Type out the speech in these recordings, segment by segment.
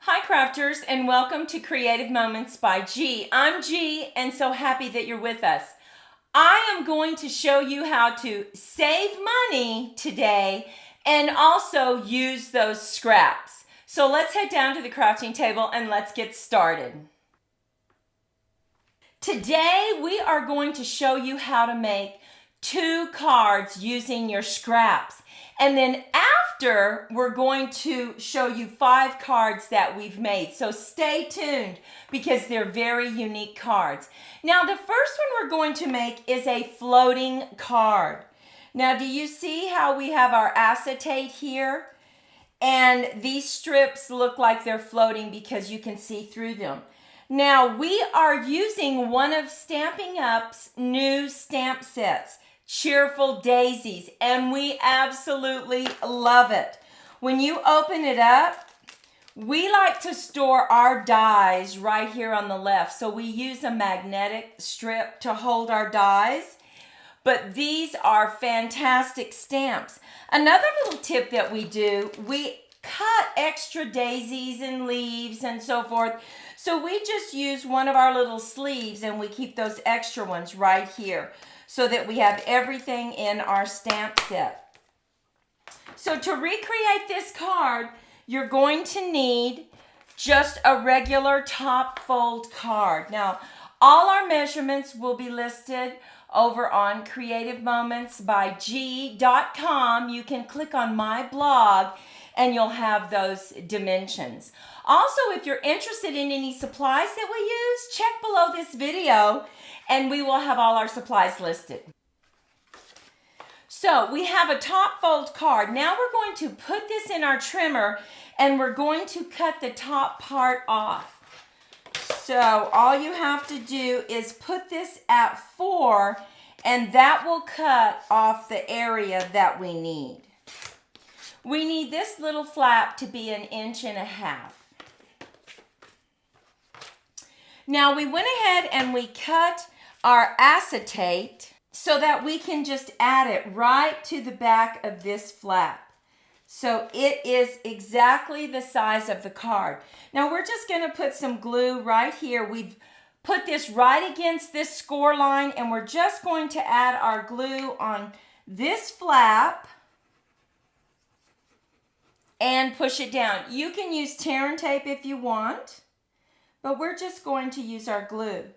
Hi crafters, and welcome to Creative Moments by G. I'm G and so happy that you're with us. I am going to show you how to save money today and also use those scraps. So let's head down to the crafting table and let's get started. Today we are going to show you how to make 2 cards using your scraps. And then after, we're going to show you 5 cards that we've made. So stay tuned because they're very unique cards. Now, the first one we're going to make is a floating card. Now, do you see how we have our acetate here? And these strips look like they're floating because you can see through them. Now, we are using one of Stampin' Up's new stamp sets, Cheerful Daisies, and we absolutely love it. When you open it up, we like to store our dies right here on the left. So we use a magnetic strip to hold our dies, but these are fantastic stamps. Another little tip that we do, we cut extra daisies and leaves and so forth. So we just use one of our little sleeves and we keep those extra ones right here, so that we have everything in our stamp set. So to recreate this card, you're going to need just a regular top fold card. Now, all our measurements will be listed over on creativemomentsbyg.com. You can click on my blog and you'll have those dimensions. Also, if you're interested in any supplies that we use, check below this video and we will have all our supplies listed. So we have a top fold card. Now we're going to put this in our trimmer and we're going to cut the top part off. So all you have to do is put this at 4 and that will cut off the area that we need. We need this little flap to be 1.5 inches. Now we went ahead and we cut our acetate so that we can just add it right to the back of this flap. So it is exactly the size of the card. Now we're just going to put some glue right here. We've put this right against this score line and we're just going to add our glue on this flap and push it down. You can use tear and tape if you want, but we're just going to use our glue.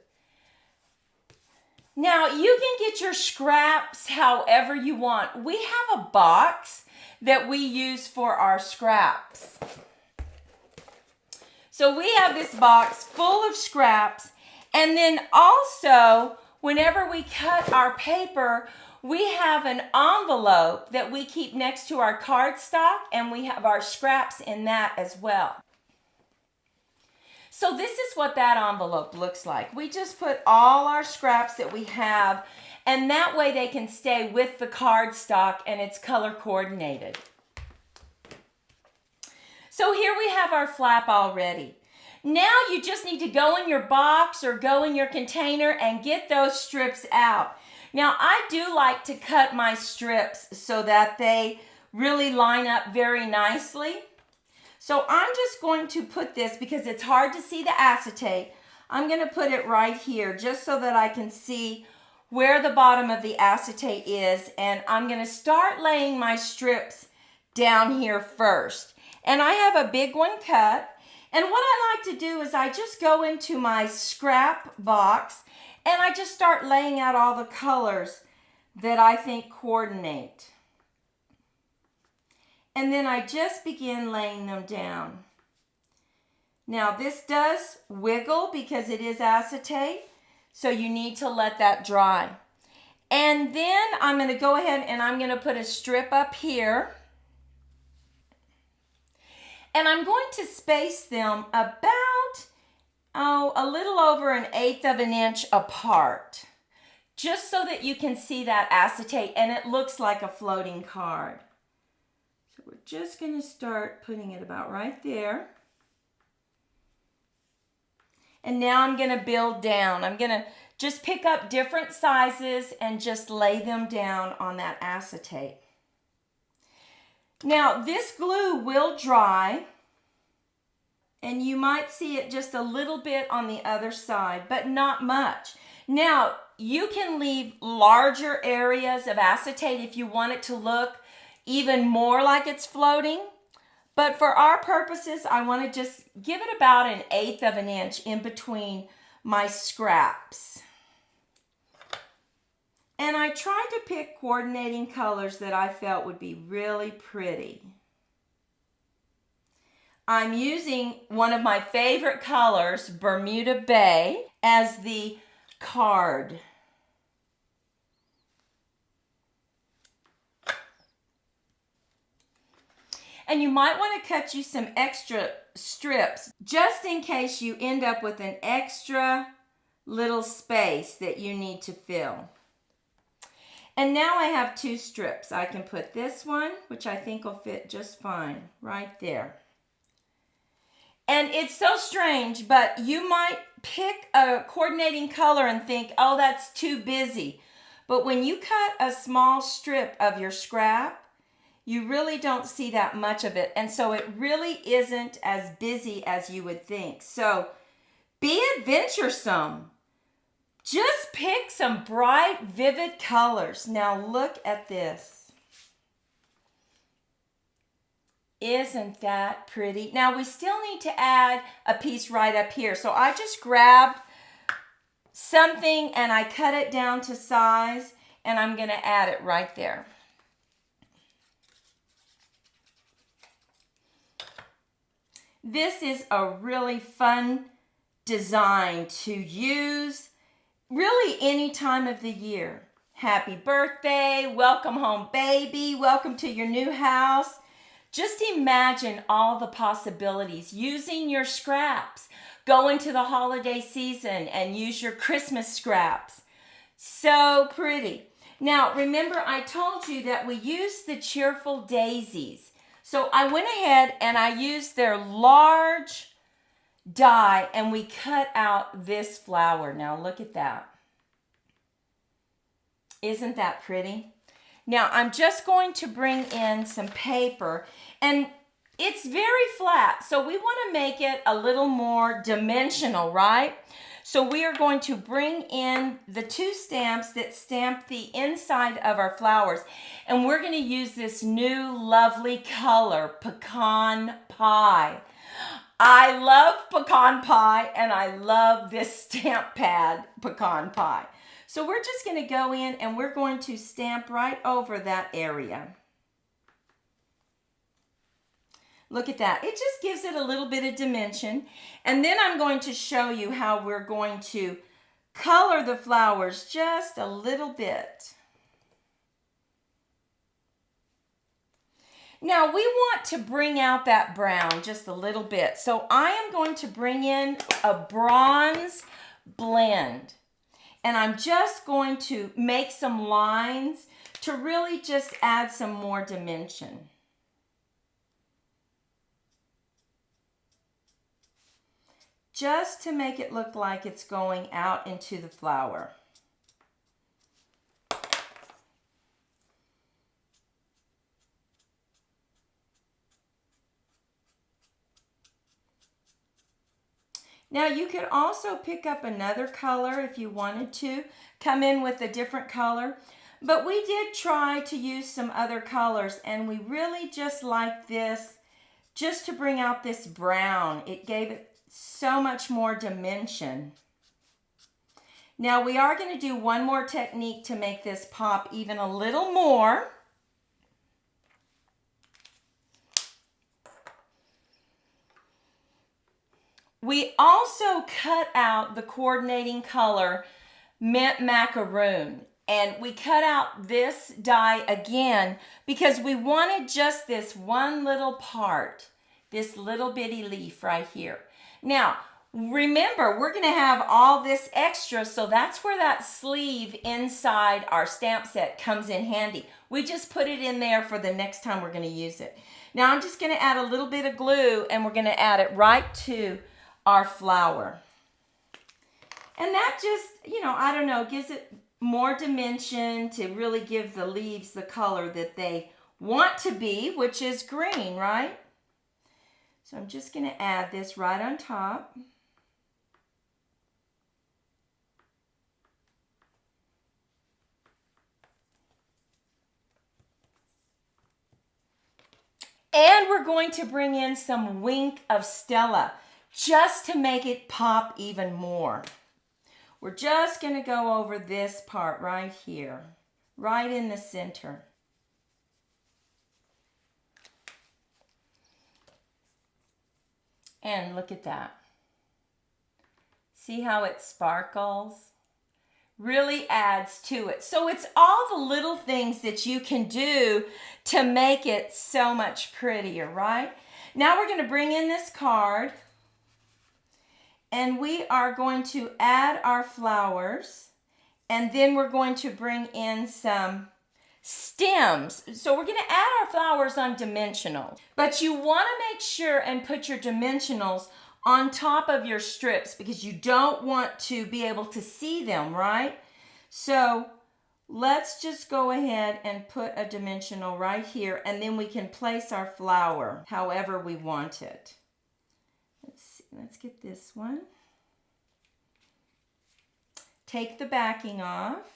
Now, you can get your scraps however you want. We have a box that we use for our scraps. So we have this box full of scraps, and then also, whenever we cut our paper, we have an envelope that we keep next to our cardstock, and we have our scraps in that as well. So this is what that envelope looks like. We just put all our scraps that we have, and that way they can stay with the cardstock and it's color coordinated. So here we have our flap already. Now you just need to go in your box or go in your container and get those strips out. Now I do like to cut my strips so that they really line up very nicely. So I'm just going to put this, because it's hard to see the acetate, I'm going to put it right here just so that I can see where the bottom of the acetate is. And I'm going to start laying my strips down here first. And I have a big one cut. And what I like to do is I just go into my scrap box and I just start laying out all the colors that I think coordinate. And then I just begin laying them down. Now this does wiggle because it is acetate, so you need to let that dry. And then I'm going to go ahead and I'm going to put a strip up here. And I'm going to space them about, a little over 1/8 of an inch apart, just so that you can see that acetate and it looks like a floating card. We're just going to start putting it about right there. And now I'm going to build down. I'm going to just pick up different sizes and just lay them down on that acetate. Now this glue will dry. And you might see it just a little bit on the other side, but not much. Now, you can leave larger areas of acetate if you want it to look even more like it's floating. But for our purposes, I want to just give it about 1/8 of an inch in between my scraps. And I tried to pick coordinating colors that I felt would be really pretty. I'm using one of my favorite colors, Bermuda Bay, as the card. And you might want to cut you some extra strips just in case you end up with an extra little space that you need to fill. And now I have 2 strips. I can put this one, which I think will fit just fine, right there. And it's so strange, but you might pick a coordinating color and think, oh, that's too busy. But when you cut a small strip of your scrap, you really don't see that much of it. And so it really isn't as busy as you would think. So be adventuresome. Just pick some bright, vivid colors. Now look at this. Isn't that pretty? Now we still need to add a piece right up here. So I just grabbed something and I cut it down to size and I'm going to add it right there. This is a really fun design to use really any time of the year. Happy birthday, welcome home baby, welcome to your new house. Just imagine all the possibilities using your scraps. Go into the holiday season and use your Christmas scraps. So pretty. Now remember I told you that we used the cheerful daisies. So I went ahead and I used their large die and we cut out this flower. Now look at that. Isn't that pretty? Now I'm just going to bring in some paper and it's very flat. So we want to make it a little more dimensional, right? So we are going to bring in the 2 stamps that stamp the inside of our flowers. And we're going to use this new lovely color, pecan pie. I love pecan pie and I love this stamp pad, pecan pie. So we're just going to go in and we're going to stamp right over that area. Look at that. It just gives it a little bit of dimension. And then I'm going to show you how we're going to color the flowers just a little bit. Now we want to bring out that brown just a little bit. So I am going to bring in a bronze blend. And I'm just going to make some lines to really just add some more dimension. Just to make it look like it's going out into the flower. Now you could also pick up another color if you wanted to, come in with a different color. But we did try to use some other colors and we really just like this just to bring out this brown. It gave it so much more dimension. Now we are going to do one more technique to make this pop even a little more. We also cut out the coordinating color mint macaroon. And we cut out this die again because we wanted just this one little part, this little bitty leaf right here. Now, remember, we're going to have all this extra, so that's where that sleeve inside our stamp set comes in handy. We just put it in there for the next time we're going to use it. Now, I'm just going to add a little bit of glue, and we're going to add it right to our flower. And that just, I don't know, gives it more dimension to really give the leaves the color that they want to be, which is green, right? So I'm just going to add this right on top. And we're going to bring in some Wink of Stella just to make it pop even more. We're just going to go over this part right here, right in the center. And look at that. See how it sparkles? Really adds to it. So it's all the little things that you can do to make it so much prettier, right? Now we're going to bring in this card and we are going to add our flowers, and then we're going to bring in some stems. So we're going to add our flowers on dimensional, but you want to make sure and put your dimensionals on top of your strips because you don't want to be able to see them, right? So let's just go ahead and put a dimensional right here, and then we can place our flower however we want it. Let's see, let's get this one. Take the backing off.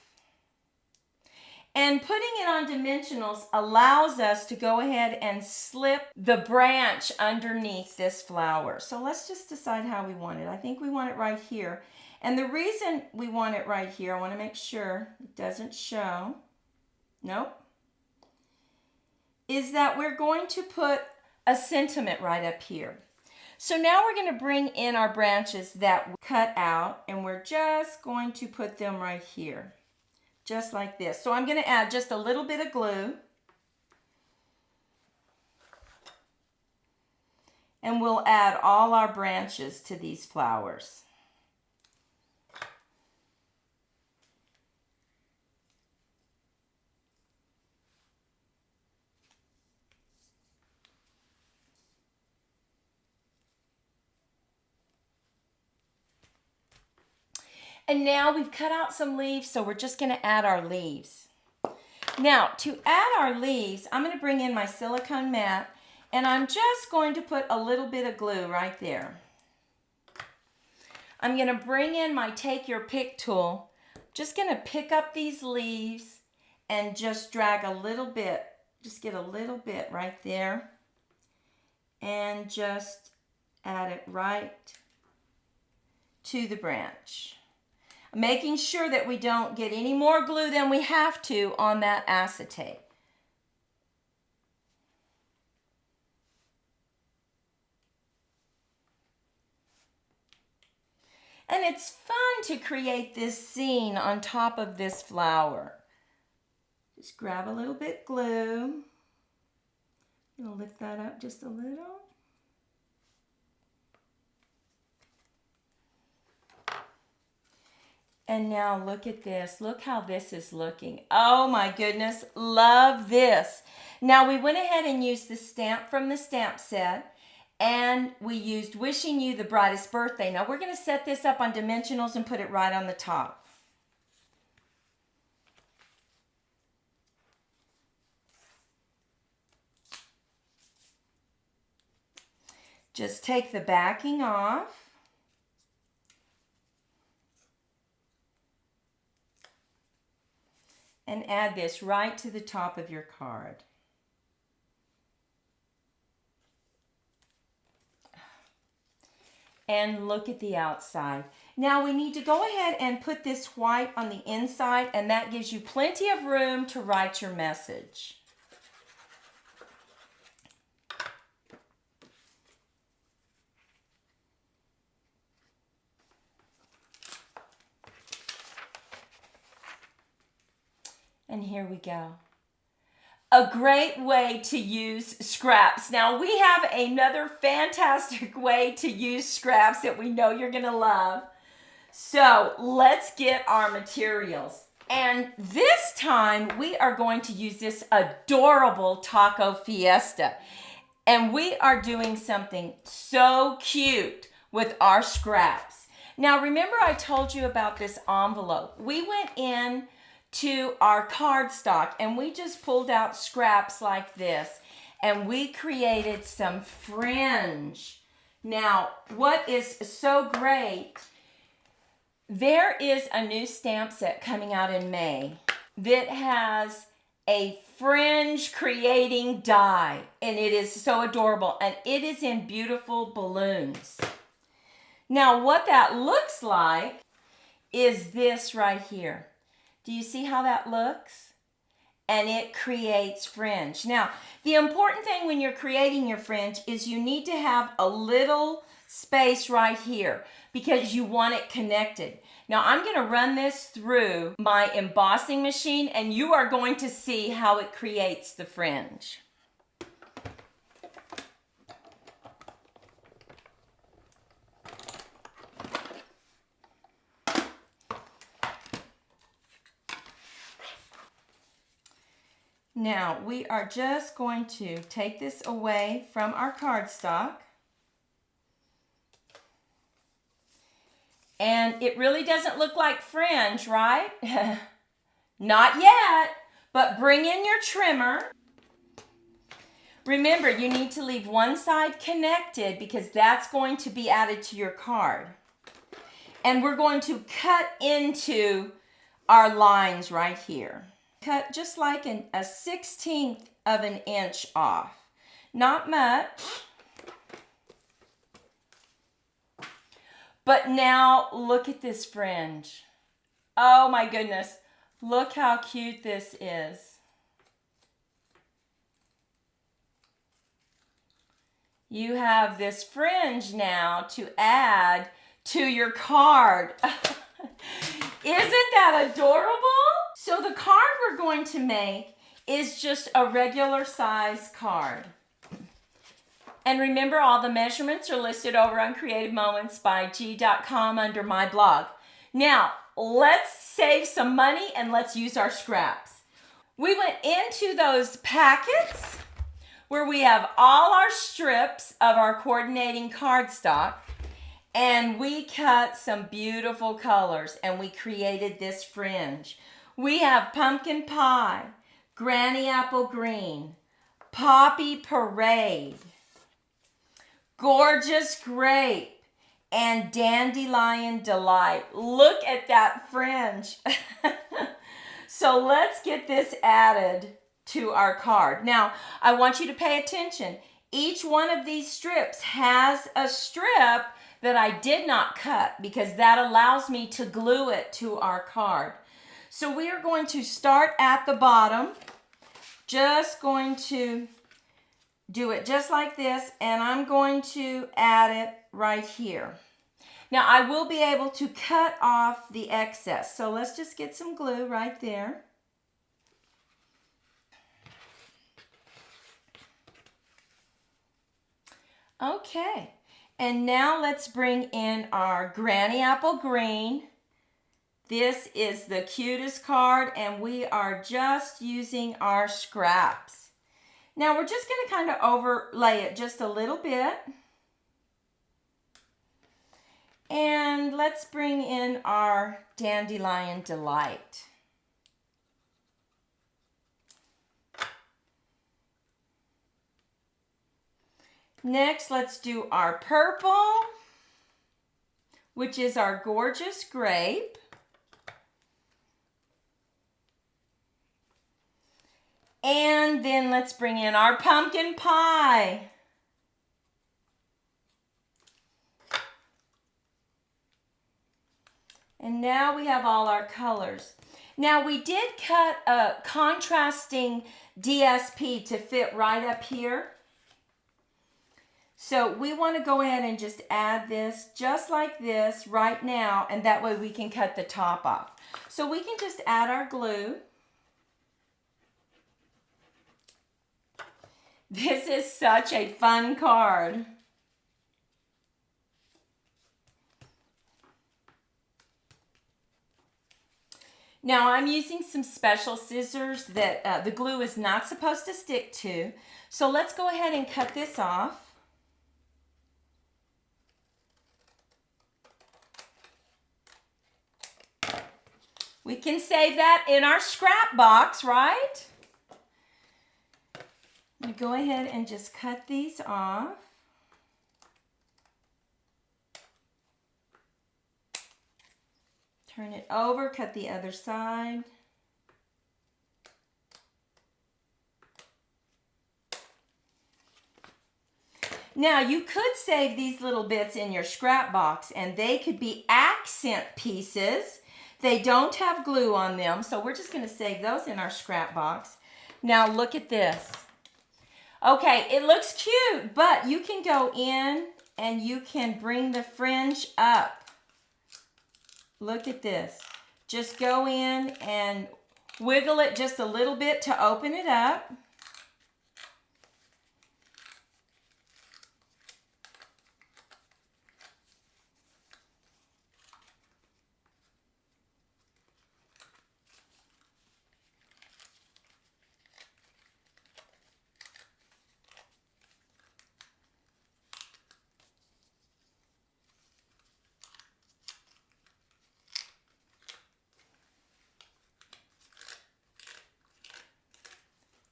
And putting it on dimensionals allows us to go ahead and slip the branch underneath this flower. So let's just decide how we want it. I think we want it right here. And the reason we want it right here, I want to make sure it doesn't show. Nope. Is that we're going to put a sentiment right up here. So now we're going to bring in our branches that we cut out, and we're just going to put them right here. Just like this. So I'm going to add just a little bit of glue. And we'll add all our branches to these flowers. And now we've cut out some leaves, so we're just going to add our leaves. Now, to add our leaves, I'm going to bring in my silicone mat, and I'm just going to put a little bit of glue right there. I'm going to bring in my Take Your Pick tool, just going to pick up these leaves and just drag a little bit, just get a little bit right there, and just add it right to the branch. Making sure that we don't get any more glue than we have to on that acetate. And it's fun to create this scene on top of this flower. Just grab a little bit glue. I'm going to lift that up just a little. And now look at this. Look how this is looking. Oh my goodness, love this. Now we went ahead and used the stamp from the stamp set, and we used Wishing You the Brightest Birthday. Now we're going to set this up on dimensionals and put it right on the top. Just take the backing off. And add this right to the top of your card. And look at the outside. Now we need to go ahead and put this white on the inside, and that gives you plenty of room to write your message. And here we go. A great way to use scraps. Now we have another fantastic way to use scraps that we know you're going to love. So let's get our materials. And this time we are going to use this adorable taco fiesta. And we are doing something so cute with our scraps. Now remember I told you about this envelope. We went in to our cardstock and we just pulled out scraps like this, and we created some fringe. Now, what is so great, there is a new stamp set coming out in May that has a fringe creating die, and it is so adorable, and it is in beautiful balloons. Now, what that looks like is this right here. Do you see how that looks? And it creates fringe. Now, the important thing when you're creating your fringe is you need to have a little space right here because you want it connected. Now, I'm going to run this through my embossing machine, and you are going to see how it creates the fringe. Now, we are just going to take this away from our cardstock. And it really doesn't look like fringe, right? Not yet, but bring in your trimmer. Remember, you need to leave one side connected because that's going to be added to your card. And we're going to cut into our lines right here. Cut just like a 1/16 of an inch off. Not much. But now look at this fringe. Oh my goodness. Look how cute this is. You have this fringe now to add to your card. Isn't that adorable? So the card we're going to make is just a regular size card. And remember, all the measurements are listed over on creativemomentsbyg.com under my blog. Now, let's save some money and let's use our scraps. We went into those packets where we have all our strips of our coordinating cardstock, and we cut some beautiful colors and we created this fringe. We have pumpkin pie, granny apple green, poppy parade, gorgeous grape, and dandelion delight. Look at that fringe. So let's get this added to our card. Now, I want you to pay attention. Each one of these strips has a strip that I did not cut because that allows me to glue it to our card. So we are going to start at the bottom, just going to do it just like this, and I'm going to add it right here. Now, I will be able to cut off the excess, so let's just get some glue right there. Okay, and now let's bring in our granny apple green. This is the cutest card, and we are just using our scraps. Now we're just going to kind of overlay it just a little bit. And let's bring in our Dandelion Delight. Next, let's do our purple, which is our Gorgeous Grape. And then let's bring in our Pumpkin Pie. And now we have all our colors. Now we did cut a contrasting DSP to fit right up here. So we want to go ahead and just add this just like this right now, and that way we can cut the top off. So we can just add our glue. This is such a fun card. Now I'm using some special scissors that the glue is not supposed to stick to. So let's go ahead and cut this off. We can save that in our scrap box, right? I'm going to go ahead and just cut these off. Turn it over, cut the other side. Now you could save these little bits in your scrap box and they could be accent pieces. They don't have glue on them, so we're just going to save those in our scrap box. Now look at this. Okay, it looks cute, but you can go in and you can bring the fringe up. Look at this. Just go in and wiggle it just a little bit to open it up.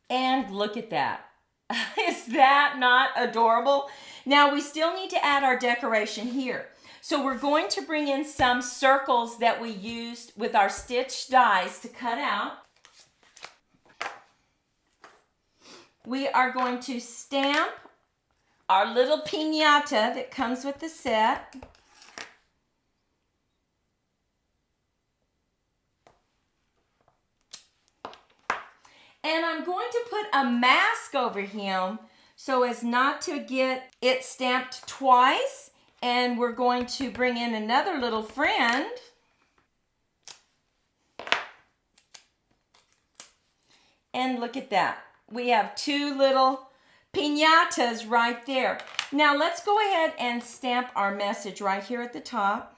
And look at that. Is that not adorable? Now we still need to add our decoration here. So we're going to bring in some circles that we used with our stitch dies to cut out. We are going to stamp our little pinata that comes with the set. And I'm going to put a mask over him so as not to get it stamped twice. And we're going to bring in another little friend. And look at that. We have two little pinatas right there. Now let's go ahead and stamp our message right here at the top.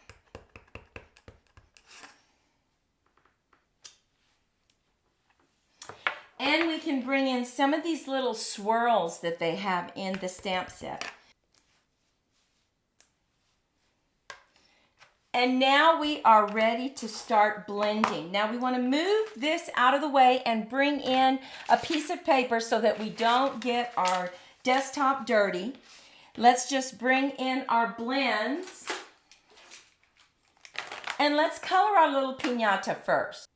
And we can bring in some of these little swirls that they have in the stamp set. And now we are ready to start blending. Now we want to move this out of the way and bring in a piece of paper so that we don't get our desktop dirty. Let's just bring in our blends. And let's color our little pinata first.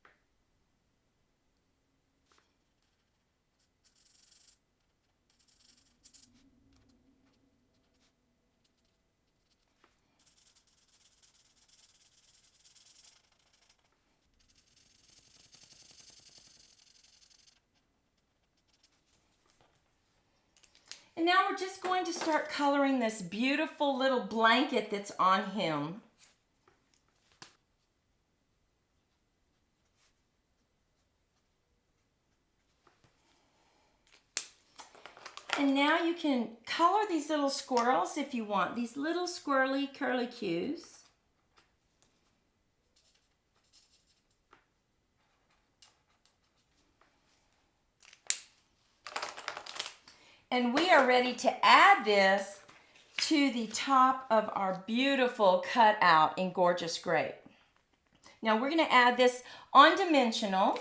And now we're just going to start coloring this beautiful little blanket that's on him. And now you can color these little squirrels if you want, these little squirrely curlicues. And we are ready to add this to the top of our beautiful cutout in Gorgeous Grape. Now we're going to add this on dimensionals.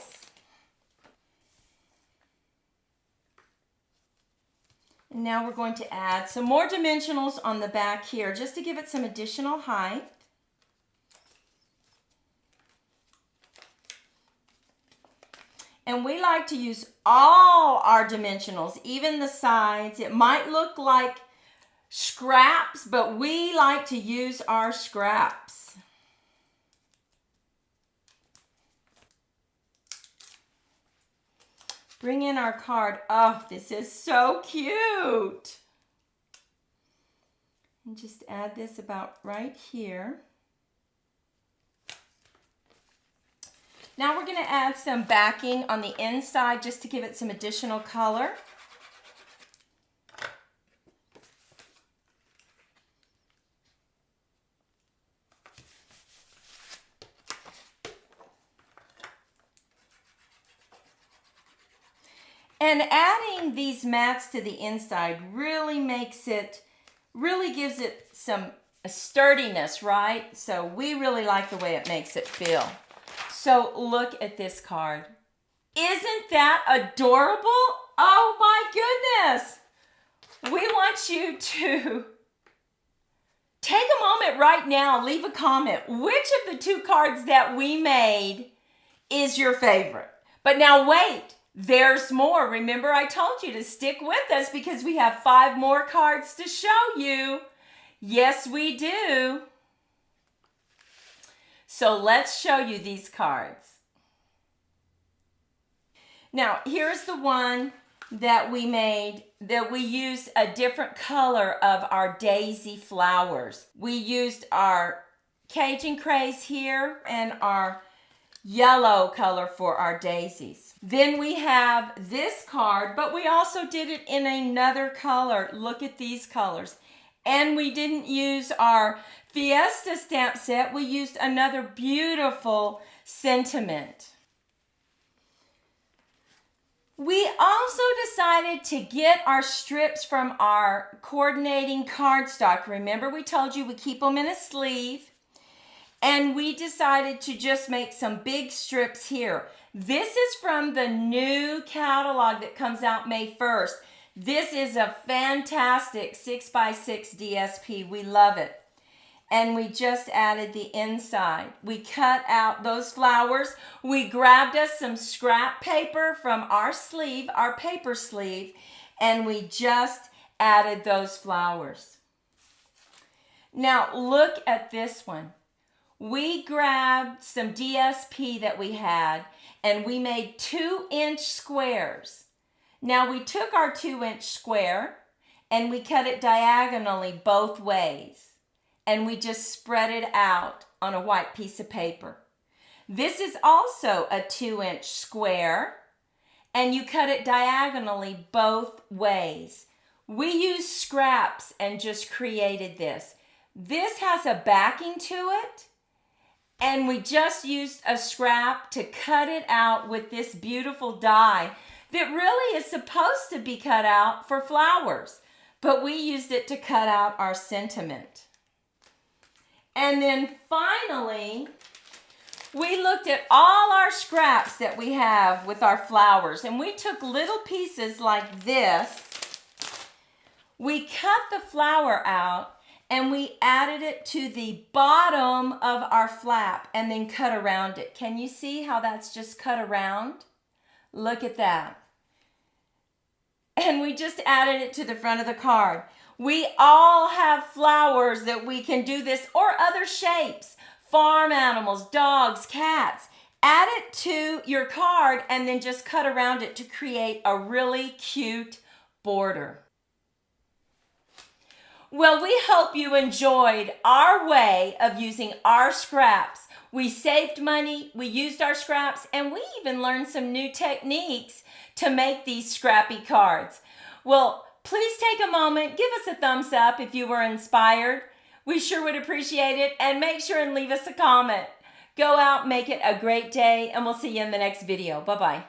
And now we're going to add some more dimensionals on the back here just to give it some additional height. And we like to use all our dimensionals, even the sides. It might look like scraps, but we like to use our scraps. Bring in our card. Oh, this is so cute. And just add this about right here. Now we're going to add some backing on the inside just to give it some additional color. And adding these mats to the inside really makes it, really gives it some sturdiness, right? So we really like the way it makes it feel. So look at this card. Isn't that adorable? Oh my goodness. We want you to take a moment right now, leave a comment. Which of the 2 cards that we made is your favorite? But now wait, there's more. Remember, I told you to stick with us because we have 5 more cards to show you. Yes, we do. So let's show you these cards. Now, here's the one that we made that we used a different color of our daisy flowers. We used our Cajun craze here and our yellow color for our daisies. Then we have this card, but we also did it in another color. Look at these colors. And we didn't use our Fiesta stamp set. We used another beautiful sentiment. We also decided to get our strips from our coordinating cardstock. Remember, we told you we keep them in a sleeve. And we decided to just make some big strips here. This is from the new catalog that comes out May 1st. This is a fantastic 6x6 DSP. We love it. And we just added the inside. We cut out those flowers. We grabbed us some scrap paper from our sleeve, our paper sleeve, and we just added those flowers. Now look at this one. We grabbed some DSP that we had and we made 2-inch squares. Now we took our 2-inch square and we cut it diagonally both ways. And we just spread it out on a white piece of paper. This is also a 2-inch square, and you cut it diagonally both ways. We used scraps and just created this. This has a backing to it, and we just used a scrap to cut it out with this beautiful die that really is supposed to be cut out for flowers, but we used it to cut out our sentiment. And then finally, we looked at all our scraps that we have with our flowers, and we took little pieces like this. We cut the flower out and we added it to the bottom of our flap and then cut around it. Can you see how that's just cut around? Look at that. And we just added it to the front of the card. We all have flowers that we can do this, or other shapes. Farm animals, dogs, cats. Add it to your card and then just cut around it to create a really cute border. Well, we hope you enjoyed our way of using our scraps. We saved money, we used our scraps, and we even learned some new techniques to make these scrappy cards. Well, please take a moment, give us a thumbs up if you were inspired. We sure would appreciate it, and make sure and leave us a comment. Go out, make it a great day, and we'll see you in the next video. Bye-bye.